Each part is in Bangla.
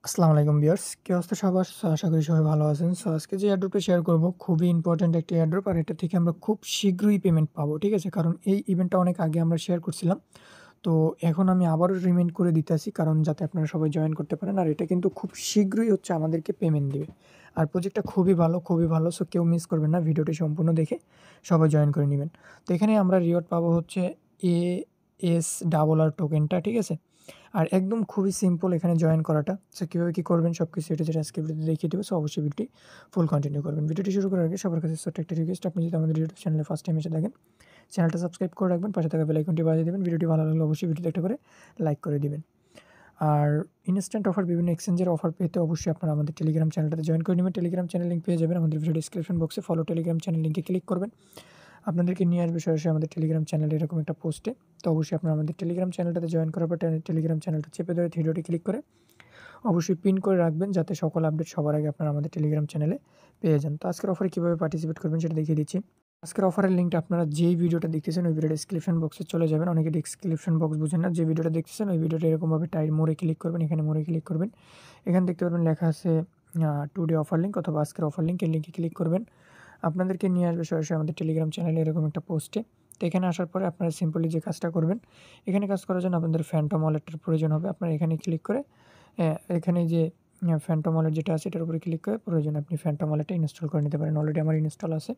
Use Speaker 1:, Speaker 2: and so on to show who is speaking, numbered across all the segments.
Speaker 1: আসসালামু আলাইকুম ভিউয়ার্স, কি অবস্থা সবার? আশা করি সবাই ভালো আছেন। আজকে যে এয়ারড্রপটা শেয়ার করব খুবই ইম্পোর্টেন্ট একটি এয়ারড্রপ, আর এটা থেকে আমরা খুব শীঘ্রই পেমেন্ট পাবো। ঠিক আছে? কারণ এই ইভেন্টটা অনেক আগে আমরা শেয়ার করছিলাম। তো এখন আমি আবারও রিমাইন্ড করে দিতেছি, কারণ যাতে আপনারা সবাই জয়েন করতে পারেন। আর এটা কিন্তু খুব শীঘ্রই হচ্ছে আমাদেরকে পেমেন্ট দিবে। আর প্রজেক্টটা খুবই ভালো, খুবই ভালো। সো কেউ মিস করবেন না। ভিডিওটি সম্পূর্ণ দেখে সবাই জয়েন করে নিবেন। তো এখানে আমরা রিওয়ার্ড পাবো হচ্ছে ASRR টোকেনটা। ঠিক আছে? আর একদম খুবই সিম্পল এখানে জয়েন করাটা। সো কীভাবে কী করবেন সবকিছু এটা যেটা আজকে ভিডিওতে দেখিয়ে দেবো। সো অবশ্যই ভিডিওটি ফুল কন্টিনিউ করবেন। ভিডিওটি শুরু করার আগে সবার কাছে ছোট্ট একটা রিকোয়েস্ট, আপনি যদি আমাদের ইউটিউব চ্যানেলে ফার্স্ট টাইম এসে থাকেন, চ্যানেলটা সাবস্ক্রাইব করে রাখবেন, পাশে থাকা বেল আইকনটি বাজিয়ে দেবেন। ভিডিওটি ভালো লাগলে অবশ্যই ভিডিওতে একটা করে লাইক করে দিবেন। আর ইনস্ট্যান্ট অফার, বিভিন্ন এক্সচেঞ্জের অফার পেতে অবশ্যই আপনারা আমাদের টেলিগ্রাম চ্যানেলটাতে জয়েন করে নেবেন। টেলিগ্রাম চ্যানেল লিঙ্ক পেয়ে যাবেন আমাদের ভিডিও ডিসক্রিপশন বক্সে। ফলো টেলিগ্রাম চ্যানেল লিঙ্কে ক্লিক করবেন, আপনাদেরকে নিয়ে আসবে সরাসরি আমাদের টেলিগ্রাম চ্যানেলে এরকম একটা পোস্টে। তো অবশ্যই আপনারা আমাদের টেলিগ্রাম চ্যানেলটাতে জয়েন করার পর টেলিগ্রাম চ্যানেলটা চেপে ধরে ভিডিওটি ক্লিক করে অবশ্যই পিন করে রাখবেন, যাতে সকল আপডেট সবার আগে আপনারা আমাদের টেলিগ্রাম চ্যানেলে পেয়ে যান। তো আজকের অফারে কীভাবে পার্টিসিপেট করবেন সেটা দেখিয়ে দিচ্ছি। আজকের অফারের লিঙ্কটা আপনারা যেই ভিডিওটা দেখতেছেন ওই ভিডিও ডিসক্রিপশন বক্সে চলে যাবেন। অনেকে ডিসক্রিপশন বক্স বুঝেন না, যে ভিডিওটা দেখতেছেন ওই ভিডিওটা এরকমভাবে মোড়ে ক্লিক করবেন, এখানে মোড়ে ক্লিক করবেন। এখানে দেখতে পারবেন লেখা আছে টুডে অফার লিঙ্ক অথবা আজকের অফার লিঙ্ক, এই লিঙ্কে ক্লিক করবেন। আপনাদেরকে নিয়ে আসবে সরাসরি আমাদের টেলিগ্রাম চ্যানেলে এরকম একটা পোস্টে। তো এখানে আসার পরে আপনারা সিম্পলি যে কাজটা করবেন, এখানে কাজ করার জন্য আপনাদের ফ্যান্টম ওয়ালেটের প্রয়োজন হবে। আপনারা এখানে ক্লিক করে এখানে যে ফ্যান্টম ওয়ালেট যেটা আছে এটার উপরে ক্লিক করে প্রয়োজনে আপনি ফ্যান্টম ওয়ালেটটা ইনস্টল করে নিতে পারেন। অলরেডি আমার ইনস্টল আছে।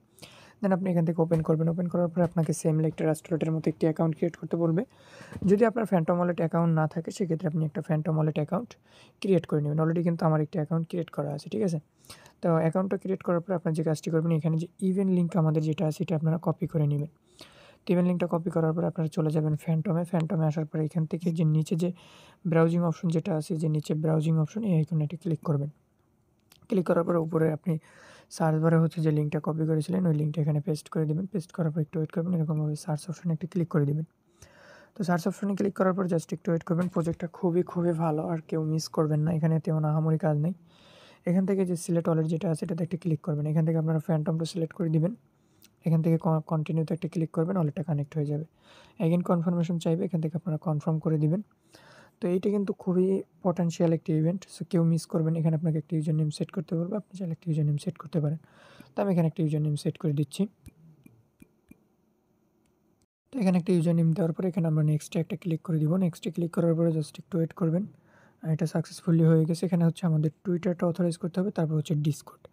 Speaker 1: দেন আপনি এখান থেকে ওপেন করবেন। ওপেন করার পরে আপনাকে সেম লাইক ট্রাস্ট ওয়ালেটের মতো একটি অ্যাকাউন্ট ক্রিয়েট করতে বলবে। যদি আপনার ফ্যান্টম ওয়ালেট অ্যাকাউন্ট না থাকে সেক্ষেত্রে আপনি একটা ফ্যান্টম ওয়ালেট অ্যাকাউন্ট ক্রিয়েট করে নেবেন। অলরেডি কিন্তু আমার একটি অ্যাকাউন্ট ক্রিয়েট করা আছে। ঠিক আছে? তো অ্যাকাউন্টটা ক্রিয়েট করার পরে আপনার যে কাজটি করবেন, এখানে যে ইভেন্ট লিঙ্ক আমাদের যেটা আছে এটা আপনারা কপি করে নেবেন। তো ইভেন্ট লিঙ্কটা কপি করার পরে আপনারা চলে যাবেন ফ্যান্টমে আসার পরে এখান থেকে যে নিচে যে ব্রাউজিং অপশন যেটা আছে, যে নিচে ব্রাউজিং অপশন, এই আইকনে ক্লিক করবেন। ক্লিক করার পরে উপরে আপনি সার্চ বারে হচ্ছে যে লিঙ্কটা কপি করেছিলেন ওই লিঙ্কটা এখানে পেস্ট করে দেবেন। পেস্ট করার পর একটু ওয়েট করবেন, এরকমভাবে সার্চ অপশনে একটি ক্লিক করে দেবেন। তো সার্চ অপশনে ক্লিক করার পর জাস্ট একটু ওয়েট করবেন। প্রজেক্টটা খুবই ভালো, আর কেউ মিস করবেন না। এখানে তেমন আহামরি কাজ নেই। এখান থেকে যে সিলেক্ট ওয়ালেট যেটা আছে এটাতে একটা ক্লিক করবেন। এখান থেকে আপনারা ফ্যান্টমটা সিলেক্ট করে দিবেন। এখান থেকে কন্টিনিউতে একটা ক্লিক করবেন, ওয়ালেটটা কানেক্ট হয়ে যাবে। এগেইন কনফার্মেশন চাইবে, এখান থেকে আপনারা কনফার্ম করে দিবেন। তো এইটা কিন্তু খুবই পটেনশিয়াল একটি ইভেন্ট। সো কেউ মিস করবেন। এখানে আপনাকে একটা ইউজার নেম সেট করতে বলবে, আপনি চাইলে একটা ইউজার নেম সেট করতে পারেন। তো আমি এখানে একটা ইউজার নেম সেট করে দিচ্ছি। তো এখানে একটা ইউজার নেম দেওয়ার পরে এখানে আমরা নেক্সটে একটা ক্লিক করে দিব। নেক্সটে ক্লিক করার পরে জাস্ট একটু ওয়েট করবেন। এটা সাকসেসফুলি হয়ে গেছে। এখানে হচ্ছে আমাদের টুইটারটা অথরাইজ করতে হবে, তারপর হচ্ছে ডিসকর্ড।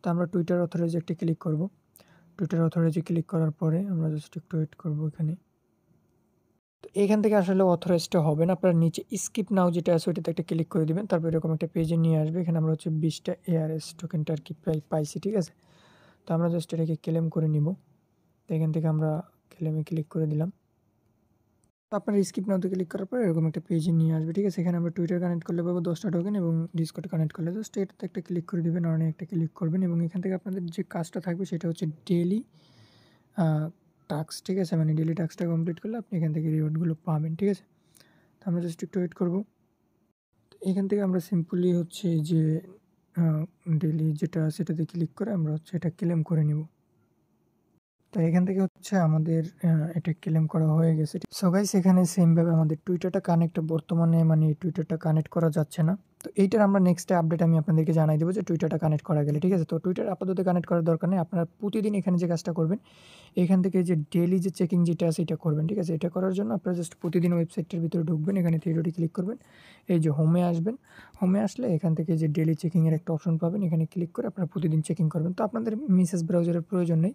Speaker 1: তো আমরা টুইটার অথরাইজে একটা ক্লিক করব। টুইটার অথরাইজে ক্লিক করার পরে আমরা জাস্ট একটু ওয়েট করব এখানে। তো এখান থেকে আসলে অথরাইজটা হবে না। আপনার নিচে স্কিপ নাও যেটা আছে ওইটাতে একটা ক্লিক করে দিবেন। তারপর এরকম একটা পেজে নিয়ে আসবে। এখানে আমরা হচ্ছে 20টা ARS টোকেনটা আর কি পাইছি। ঠিক আছে? তো আমরা জাস্ট এটাকে ক্লেম করে নিব। তো এখান থেকে আমরা ক্লেমে ক্লিক করে দিলাম। তো আপনার স্কিপ নাওতে ক্লিক করার পর এরকম একটা পেজে নিয়ে আসবে। ঠিক আছে? এখানে আমরা টুইটার কানেক্ট করলে পাবো 10টা টোকেন এবং ডিসকর্ড কানেক্ট করলে জাস্ট এটাতে একটা ক্লিক করে দিবেন, আর্নে একটা ক্লিক করবেন এবং এখান থেকে আপনাদের যে কাজটা থাকবে সেটা হচ্ছে ডেইলি টাস্ক। ঠিক আছে? মানে ডেইলি টাস্কটা কমপ্লিট করলে আপনি এখান থেকে রিওয়ার্ডগুলো পাবেন। ঠিক আছে? তো আমরা জাস্ট একটু ওয়েট করব। এখান থেকে আমরা সিম্পলি হচ্ছে যে ডেইলি যেটা সেটাতে ক্লিক করে আমরা হচ্ছে এটা ক্লেম করে নিব। তো এখান থেকে হচ্ছে আমাদের এটা ক্লেম করা হয়ে গেছে। সো গাইস, এখানে সেমভাবে আমাদের টুইটারটা বর্তমানে মানে টুইটারটা কানেক্ট করা যাচ্ছে না। তো এইটার আমরা নেক্সটে আপডেট আমি আপনাদেরকে জানাই দেবো যে টুইটারটা কানেক্ট করা গেলে। ঠিক আছে? তো টুইটার আপাতত কানেক্ট করার দরকার নেই। আপনারা প্রতিদিন এখানে যে কাজটা করবেন, এখান থেকে যে ডেইলি যে চেকিং যেটা আছে এটা করবেন। ঠিক আছে? এটা করার জন্য আপনারা জাস্ট প্রতিদিন ওয়েবসাইটটার ভিতরে ঢুকবেন, এখানে থ্রি ক্লিক করবেন। এই যে হোমে আসবেন। হোমে আসলে এখান থেকে যে ডেইলি চেকিংয়ের একটা অপশন পাবেন, এখানে ক্লিক করে আপনারা প্রতিদিন চেকিং করবেন। তো আপনাদের মিসেস ব্রাউজারের প্রয়োজন নেই।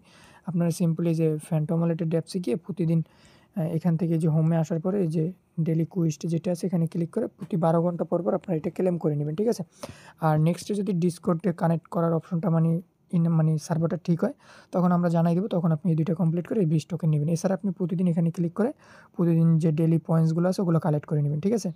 Speaker 1: আপনারা সিম্পলি যে ফ্যান্টম ওয়ালেটের ড্যাপসে গিয়ে প্রতিদিন এখান থেকে যে হোমে আসার পরে এই যে ডেইলি কুইস্ট যেটা আছে এখানে ক্লিক করে প্রতি 12 ঘন্টা পর আপনারা এটা ক্লেম করে নেবেন। ঠিক আছে? আর নেক্সটে যদি ডিসকর্ডে কানেক্ট করার অপশনটা মানে সার্ভারটা ঠিক হয়, তখন আমরা জানাই দেবো। তখন আপনি এই 2টা কমপ্লিট করে এই 20 টোকেন নেবেন। এছাড়া আপনি প্রতিদিন এখানে ক্লিক করে প্রতিদিন যে ডেইলি পয়েন্টসগুলো আছে ওগুলো কালেক্ট করে নেবেন। ঠিক আছে?